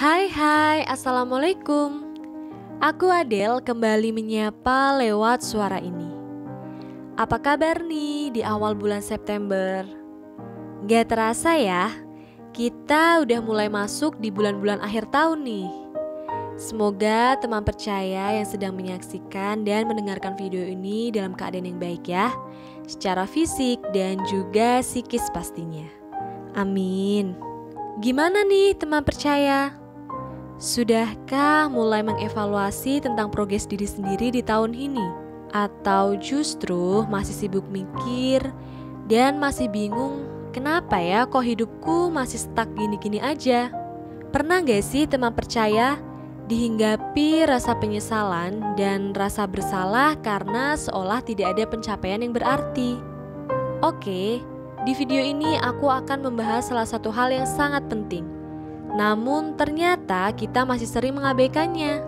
Hai, Assalamualaikum. Aku Adele kembali menyapa lewat suara ini. Apa kabar nih di awal bulan September? Gak terasa ya, kita udah mulai masuk di bulan-bulan akhir tahun nih. Semoga teman percaya yang sedang menyaksikan dan mendengarkan video ini dalam keadaan yang baik ya, secara fisik dan juga psikis pastinya. Amin. Gimana nih teman percaya? Sudahkah mulai mengevaluasi tentang progres diri sendiri di tahun ini? Atau justru masih sibuk mikir dan masih bingung kenapa ya kok hidupku masih stuck gini-gini aja? Pernah gak sih teman percaya dihinggapi rasa penyesalan dan rasa bersalah karena seolah tidak ada pencapaian yang berarti? Oke, di video ini aku akan membahas salah satu hal yang sangat penting. Namun ternyata kita masih sering mengabaikannya,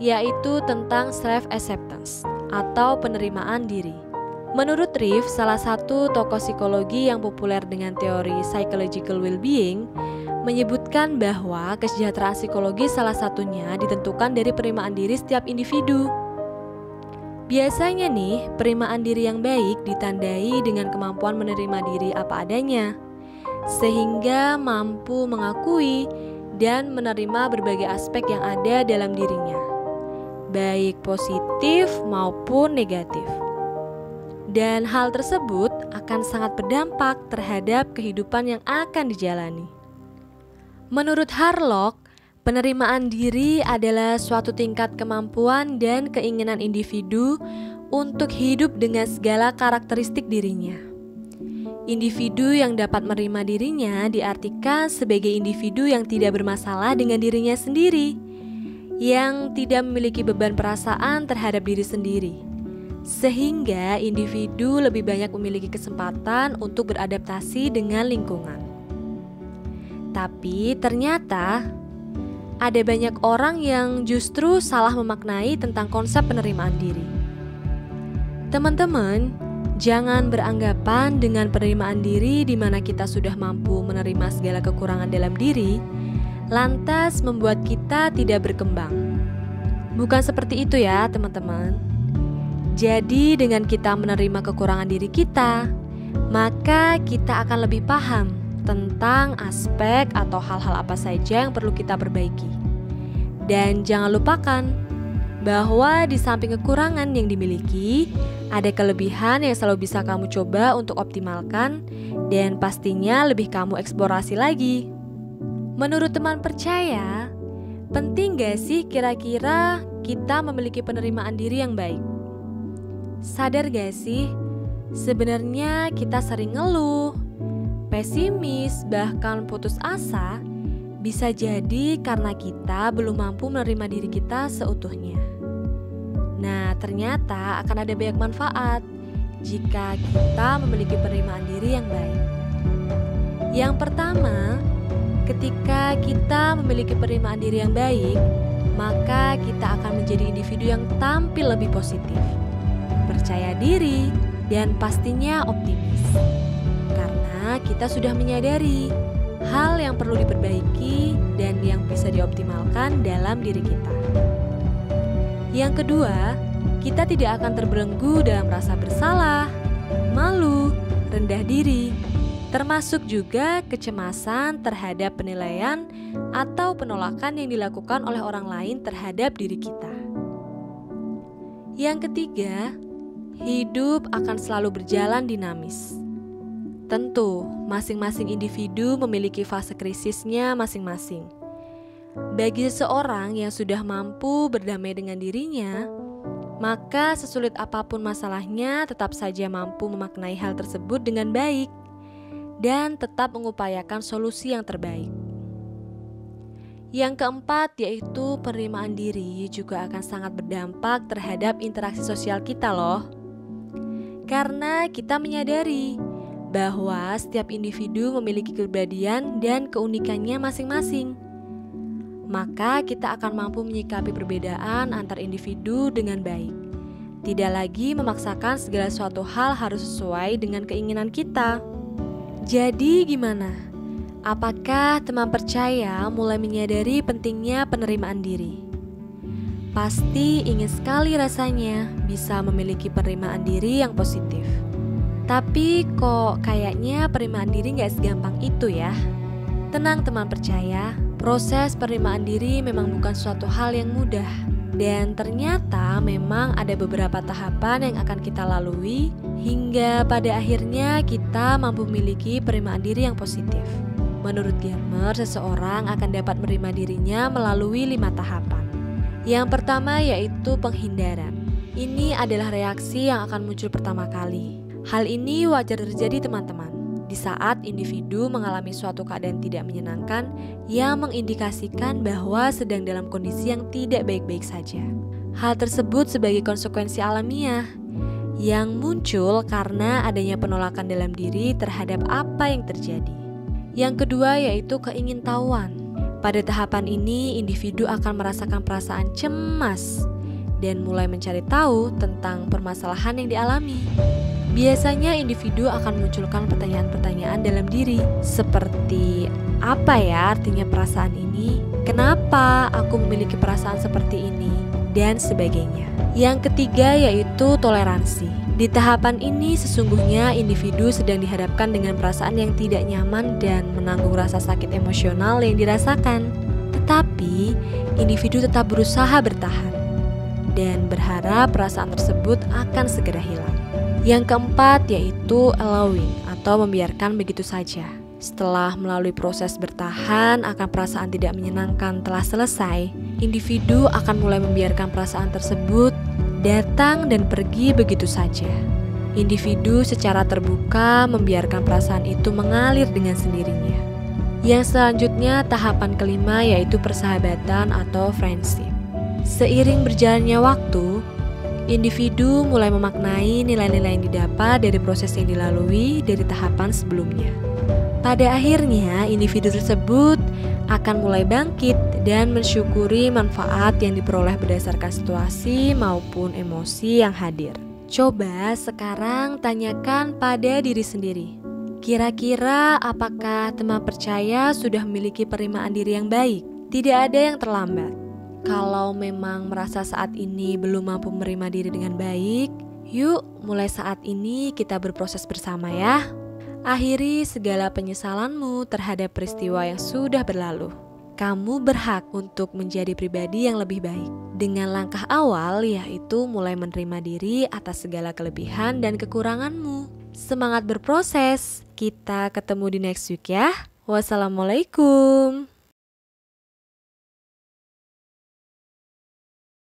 yaitu tentang self-acceptance atau penerimaan diri. Menurut Riff, salah satu tokoh psikologi yang populer dengan teori psychological well-being, menyebutkan bahwa kesejahteraan psikologis salah satunya ditentukan dari penerimaan diri setiap individu. Biasanya nih, penerimaan diri yang baik ditandai dengan kemampuan menerima diri apa adanya, sehingga mampu mengakui dan menerima berbagai aspek yang ada dalam dirinya, baik positif maupun negatif. Dan hal tersebut akan sangat berdampak terhadap kehidupan yang akan dijalani. Menurut Harlock, penerimaan diri adalah suatu tingkat kemampuan dan keinginan individu untuk hidup dengan segala karakteristik dirinya. Individu yang dapat menerima dirinya diartikan sebagai individu yang tidak bermasalah dengan dirinya sendiri, yang tidak memiliki beban perasaan terhadap diri sendiri, sehingga individu lebih banyak memiliki kesempatan untuk beradaptasi dengan lingkungan. Tapi ternyata ada banyak orang yang justru salah memaknai tentang konsep penerimaan diri. Teman-teman, jangan beranggapan dengan penerimaan diri di mana kita sudah mampu menerima segala kekurangan dalam diri, lantas membuat kita tidak berkembang. Bukan seperti itu ya teman-teman. Jadi dengan kita menerima kekurangan diri kita, maka kita akan lebih paham tentang aspek atau hal-hal apa saja yang perlu kita perbaiki. Dan jangan lupakan bahwa di samping kekurangan yang dimiliki, ada kelebihan yang selalu bisa kamu coba untuk optimalkan dan pastinya lebih kamu eksplorasi lagi. Menurut teman percaya, penting gak sih kira-kira kita memiliki penerimaan diri yang baik? Sadar gak sih, sebenarnya kita sering ngeluh, pesimis, bahkan putus asa, bisa jadi karena kita belum mampu menerima diri kita seutuhnya. Nah, ternyata akan ada banyak manfaat jika kita memiliki penerimaan diri yang baik. Yang pertama, ketika kita memiliki penerimaan diri yang baik, maka kita akan menjadi individu yang tampil lebih positif, percaya diri, dan pastinya optimis. Karena kita sudah menyadari hal yang perlu diperbaiki dan yang bisa dioptimalkan dalam diri kita. Yang kedua, kita tidak akan terbelenggu dalam rasa bersalah, malu, rendah diri, termasuk juga kecemasan terhadap penilaian atau penolakan yang dilakukan oleh orang lain terhadap diri kita. Yang ketiga, hidup akan selalu berjalan dinamis. Tentu, masing-masing individu memiliki fase krisisnya masing-masing. Bagi seseorang yang sudah mampu berdamai dengan dirinya, maka sesulit apapun masalahnya tetap saja mampu memaknai hal tersebut dengan baik dan tetap mengupayakan solusi yang terbaik. Yang keempat yaitu penerimaan diri juga akan sangat berdampak terhadap interaksi sosial kita loh. Karena kita menyadari bahwa setiap individu memiliki kepribadian dan keunikannya masing-masing. Maka kita akan mampu menyikapi perbedaan antar individu dengan baik. Tidak lagi memaksakan segala suatu hal harus sesuai dengan keinginan kita. Jadi gimana? Apakah teman percaya mulai menyadari pentingnya penerimaan diri? Pasti ingin sekali rasanya bisa memiliki penerimaan diri yang positif. Tapi kok kayaknya penerimaan diri gak segampang itu ya. Tenang teman percaya, proses penerimaan diri memang bukan suatu hal yang mudah. Dan ternyata memang ada beberapa tahapan yang akan kita lalui hingga pada akhirnya kita mampu memiliki penerimaan diri yang positif. Menurut Germer, seseorang akan dapat menerima dirinya melalui 5 tahapan. Yang pertama yaitu penghindaran. Ini adalah reaksi yang akan muncul pertama kali. Hal ini wajar terjadi teman-teman di saat individu mengalami suatu keadaan tidak menyenangkan yang mengindikasikan bahwa sedang dalam kondisi yang tidak baik-baik saja. Hal tersebut sebagai konsekuensi alamiah yang muncul karena adanya penolakan dalam diri terhadap apa yang terjadi. Yang kedua yaitu keingintahuan. Pada tahapan ini, individu akan merasakan perasaan cemas dan mulai mencari tahu tentang permasalahan yang dialami. Biasanya individu akan munculkan pertanyaan-pertanyaan dalam diri, seperti apa ya artinya perasaan ini, kenapa aku memiliki perasaan seperti ini, dan sebagainya. Yang ketiga yaitu toleransi. Di tahapan ini sesungguhnya individu sedang dihadapkan dengan perasaan yang tidak nyaman dan menanggung rasa sakit emosional yang dirasakan. Tetapi individu tetap berusaha bertahan dan berharap perasaan tersebut akan segera hilang. Yang keempat yaitu allowing atau membiarkan begitu saja. Setelah melalui proses bertahan akan perasaan tidak menyenangkan telah selesai, individu akan mulai membiarkan perasaan tersebut datang dan pergi begitu saja. Individu secara terbuka membiarkan perasaan itu mengalir dengan sendirinya. Yang selanjutnya tahapan kelima yaitu persahabatan atau friendship. Seiring berjalannya waktu, individu mulai memaknai nilai-nilai yang didapat dari proses yang dilalui dari tahapan sebelumnya. Pada akhirnya, individu tersebut akan mulai bangkit dan mensyukuri manfaat yang diperoleh berdasarkan situasi maupun emosi yang hadir. Coba sekarang tanyakan pada diri sendiri. Kira-kira apakah teman percaya sudah memiliki penerimaan diri yang baik? Tidak ada yang terlambat. Kalau memang merasa saat ini belum mampu menerima diri dengan baik, yuk mulai saat ini kita berproses bersama ya. Akhiri segala penyesalanmu terhadap peristiwa yang sudah berlalu. Kamu berhak untuk menjadi pribadi yang lebih baik. Dengan langkah awal yaitu mulai menerima diri atas segala kelebihan dan kekuranganmu. Semangat berproses. Kita ketemu di next week ya. Wassalamualaikum.